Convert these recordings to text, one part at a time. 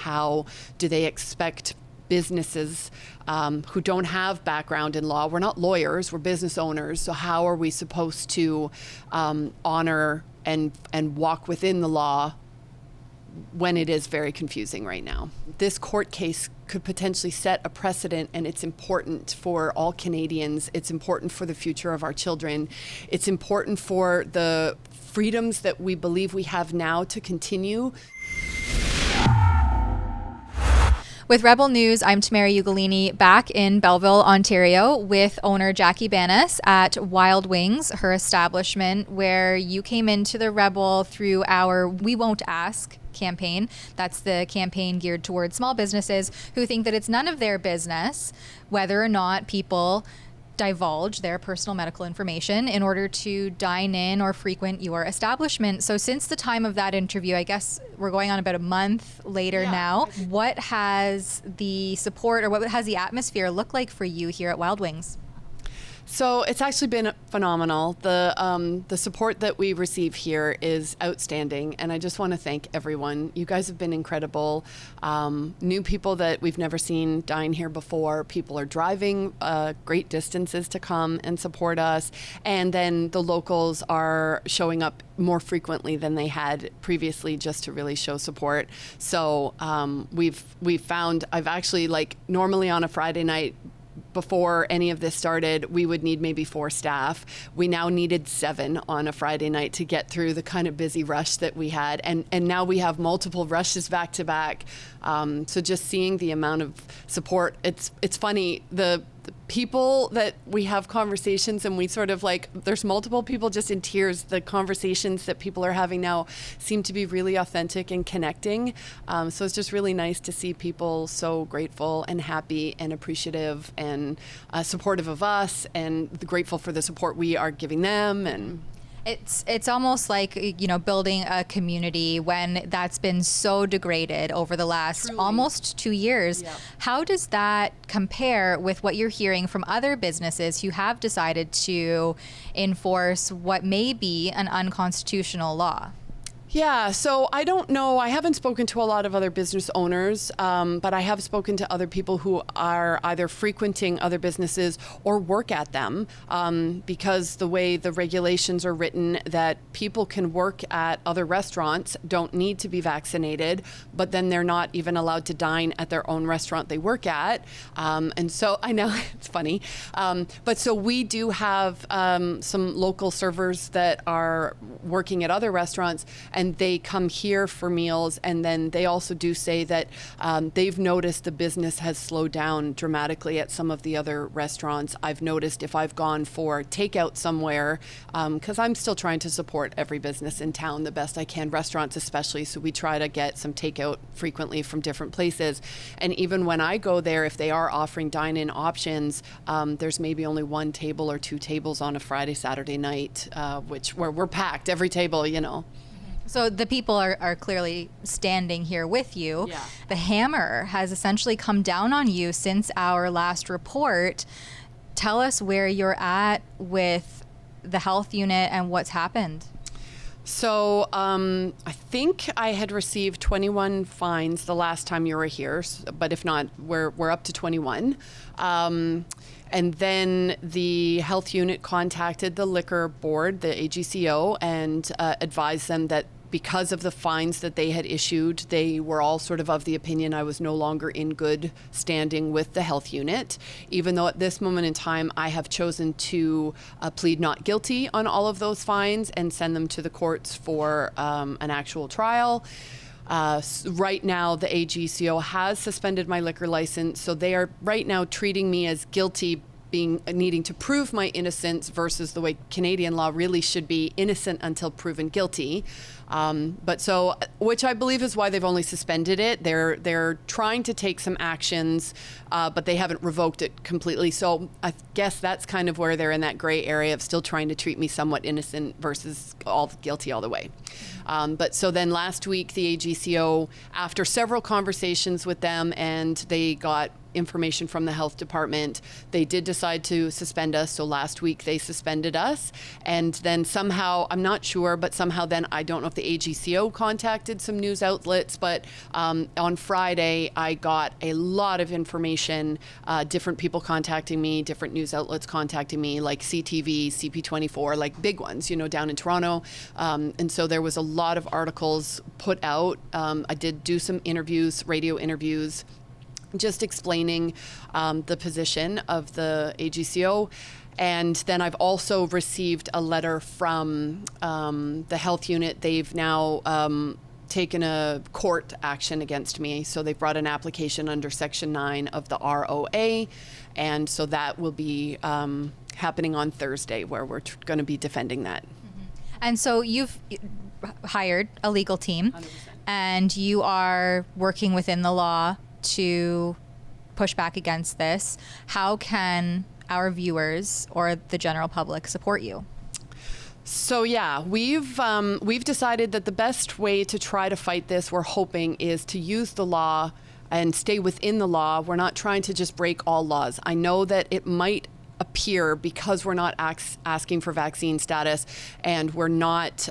how do they expect businesses who don't have background in law. We're not lawyers, we're business owners. So how are we supposed to honor and walk within the law when it is very confusing right now? This court case could potentially set a precedent, and it's important for all Canadians. It's important for the future of our children. It's important for the freedoms that we believe we have now to continue. With Rebel News, I'm Tamara Ugolini, back in Belleville, Ontario, with owner Jackie Banas at Wild Wings, her establishment, where you came into the Rebel through our We Won't Ask campaign. That's the campaign geared towards small businesses who think that it's none of their business whether or not people divulge their personal medical information in order to dine in or frequent your establishment. So since the time of that interview, I guess we're going on about a month later now, what has the support or what has the atmosphere look like for you here at Wild Wings? So it's actually been phenomenal. The support that we receive here is outstanding, and I just want to thank everyone. You guys have been incredible. New people that we've never seen dine here before. People are driving great distances to come and support us, and then the locals are showing up more frequently than they had previously just to really show support. So we've found, I've actually, like, normally on a Friday night, before any of this started, we would need maybe 4 staff. We now needed 7 on a Friday night to get through the kind of busy rush that we had. And now we have multiple rushes back to back. So just seeing the amount of support, it's funny. The people that we have conversations and we sort of like, there's multiple people just in tears. The conversations that people are having now seem to be really authentic and connecting. So it's just really nice to see people so grateful and happy and appreciative and supportive of us, and grateful for the support we are giving them. And it's almost like, you know, building a community when that's been so degraded over the last almost 2 years. Yeah. How does that compare with what you're hearing from other businesses who have decided to enforce what may be an unconstitutional law? Yeah, so I don't know. I haven't spoken to a lot of other business owners, but I have spoken to other people who are either frequenting other businesses or work at them, because the way the regulations are written, that people can work at other restaurants, don't need to be vaccinated, but then they're not even allowed to dine at their own restaurant they work at. And so I know it's funny. But so we do have some local servers that are working at other restaurants, and they come here for meals. And then they also do say that they've noticed the business has slowed down dramatically at some of the other restaurants. I've noticed if I've gone for takeout somewhere, because I'm still trying to support every business in town the best I can, restaurants especially, so we try to get some takeout frequently from different places. And even when I go there, if they are offering dine-in options, there's maybe only 1 table or 2 tables on a Friday, Saturday night, where we're packed, every table, you know. So the people are clearly standing here with you. Yeah. The hammer has essentially come down on you since our last report. Tell us where you're at with the health unit and what's happened. So I think I had received 21 fines the last time you were here, but if not, we're up to 21. And then the health unit contacted the liquor board, the AGCO, and advised them that because of the fines that they had issued, they were all sort of the opinion I was no longer in good standing with the health unit, even though at this moment in time I have chosen to plead not guilty on all of those fines and send them to the courts for an actual trial. Right now, the AGCO has suspended my liquor license, so they are right now treating me as guilty, needing to prove my innocence versus the way Canadian law really should be innocent until proven guilty. But so, which I believe is why they've only suspended it. They're trying to take some actions, but they haven't revoked it completely. So I guess that's kind of where they're in that gray area of still trying to treat me somewhat innocent versus all guilty all the way. But so then last week, the AGCO, after several conversations with them, and they got information from the health department. They did decide to suspend us. So last week they suspended us. And then somehow, I'm not sure, but somehow then I don't know if the AGCO contacted some news outlets, but on Friday I got a lot of information, different people contacting me, different news outlets contacting me, like CTV, CP24, like big ones, down in Toronto. And so there was a lot of articles put out. I did do some interviews, radio interviews, just explaining the position of the AGCO. And then I've also received a letter from the health unit. They've now taken a court action against me. So they've brought an application under Section 9 of the ROA. And so that will be happening on Thursday, where we're going to be defending that. And so you've hired a legal team, 100%. and you are working within the law to push back against this. How can our viewers or the general public support you? So yeah, we've decided that the best way to try to fight this, we're hoping, is to use the law and stay within the law. We're not trying to just break all laws. I know that it might appear, because we're not asking for vaccine status, and we're not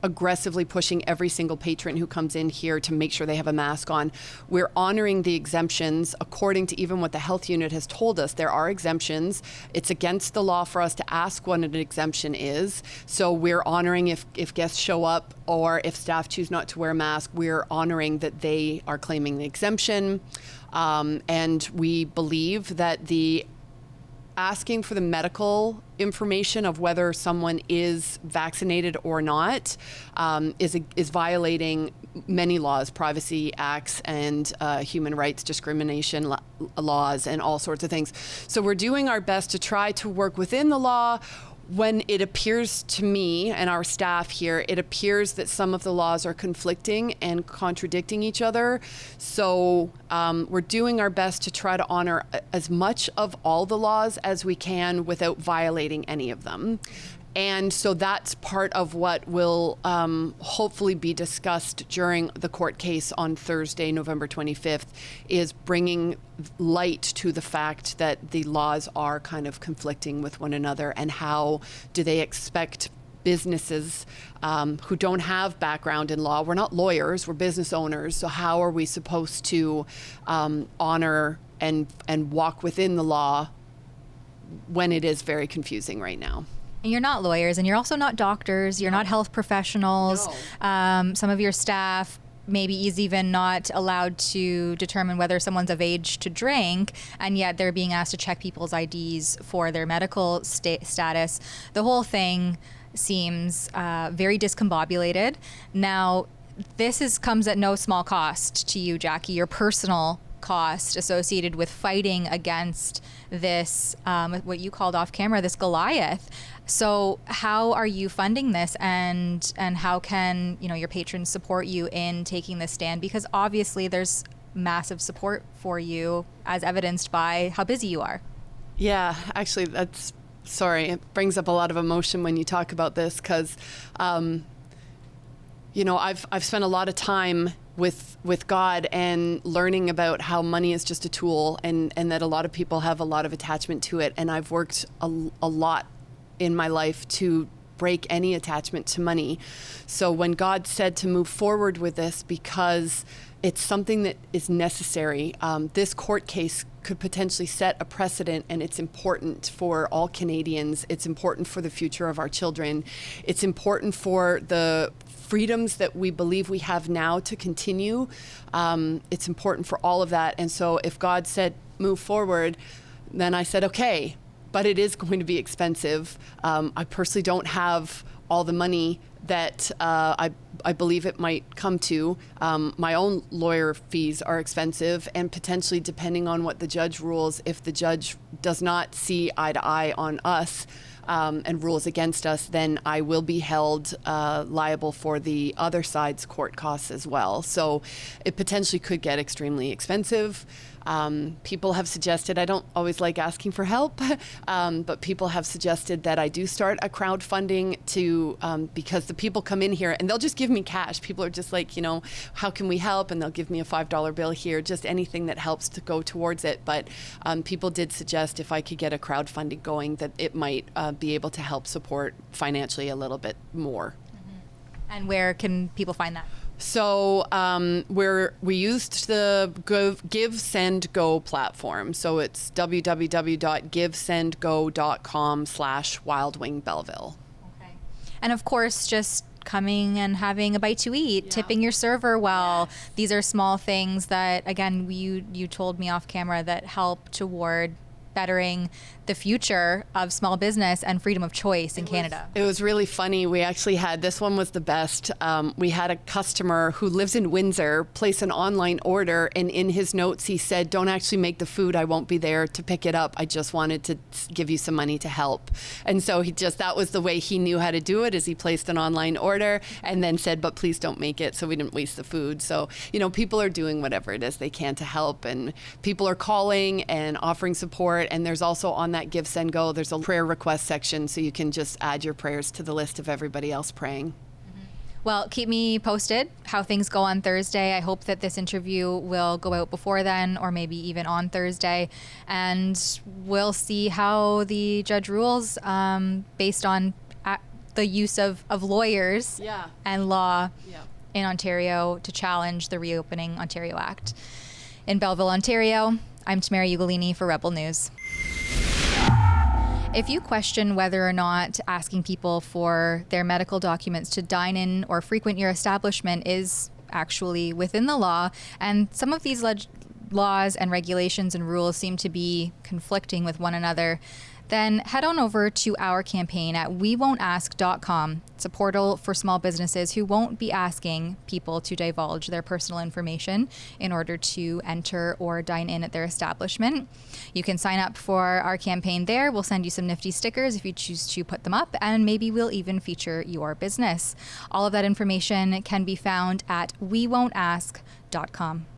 aggressively pushing every single patron who comes in here to make sure they have a mask on. We're honoring the exemptions according to even what the health unit has told us. There are exemptions. It's against the law for us to ask what an exemption is. So we're honoring if guests show up or if staff choose not to wear a mask, we're honoring that they are claiming the exemption. And we believe that the asking for the medical information of whether someone is vaccinated or not is violating many laws, privacy acts and human rights discrimination laws and all sorts of things. So we're doing our best to try to work within the law. When it appears to me and our staff here, it appears that some of the laws are conflicting and contradicting each other. So we're doing our best to try to honor as much of all the laws as we can without violating any of them. And so that's part of what will hopefully be discussed during the court case on Thursday, November 25th, is bringing light to the fact that the laws are kind of conflicting with one another, and how do they expect businesses who don't have background in law. We're not lawyers, we're business owners. So how are we supposed to honor and walk within the law when it is very confusing right now? And you're not lawyers, and you're also not doctors. You're not health professionals. No. Some of your staff maybe is even not allowed to determine whether someone's of age to drink, and yet they're being asked to check people's IDs for their medical status. The whole thing seems very discombobulated. Now, this comes at no small cost to you, Jackie, your personal cost associated with fighting against this, what you called off camera, this Goliath. So how are you funding this, and how can your patrons support you in taking this stand? Because obviously there's massive support for you, as evidenced by how busy you are. Yeah, actually, it brings up a lot of emotion when you talk about this, because I've spent a lot of time with God and learning about how money is just a tool, and that a lot of people have a lot of attachment to it. And I've worked a lot in my life to break any attachment to money. So when God said to move forward with this, because it's something that is necessary, this court case could potentially set a precedent, and it's important for all Canadians. It's important for the future of our children. It's important for the freedoms that we believe we have now to continue. It's important for all of that. And so if God said move forward, then I said, okay, but it is going to be expensive. I personally don't have all the money that I believe it might come to. My own lawyer fees are expensive, and potentially, depending on what the judge rules, if the judge does not see eye to eye on us and rules against us, then I will be held liable for the other side's court costs as well. So it potentially could get extremely expensive. People have suggested, I don't always like asking for help, but people have suggested that I do start a crowdfunding to, because the people come in here and they'll just give me cash. People are just like, how can we help? And they'll give me a $5 bill here, just anything that helps to go towards it. But people did suggest if I could get a crowdfunding going, that it might be able to help support financially a little bit more. And where can people find that? So we used the Give, Send, Go platform. So it's www.givesendgo.com/Wild Wing Belleville. Okay. And of course, just coming and having a bite to eat, tipping your server well. Yes. These are small things that, again, you told me off camera that help toward bettering the future of small business and freedom of choice in Canada. It was really funny. We actually had, this one was the best. We had a customer who lives in Windsor place an online order, and in his notes he said, don't actually make the food. I won't be there to pick it up. I just wanted to give you some money to help. And so that was the way he knew how to do it, is he placed an online order and then said, but please don't make it, so we didn't waste the food. So, people are doing whatever it is they can to help, and people are calling and offering support. And there's also on that Give, Send, Go, there's a prayer request section, so you can just add your prayers to the list of everybody else praying. Well, keep me posted how things go on Thursday. I hope that this interview will go out before then, or maybe even on Thursday. And we'll see how the judge rules based on the use of lawyers and law in Ontario to challenge the Reopening Ontario Act. In Belleville, Ontario, I'm Tamara Ugolini for Rebel News. If you question whether or not asking people for their medical documents to dine in or frequent your establishment is actually within the law, and some of these laws and regulations and rules seem to be conflicting with one another, then head on over to our campaign at wewon'task.com. It's a portal for small businesses who won't be asking people to divulge their personal information in order to enter or dine in at their establishment. You can sign up for our campaign there. We'll send you some nifty stickers if you choose to put them up, and maybe we'll even feature your business. All of that information can be found at wewon'task.com.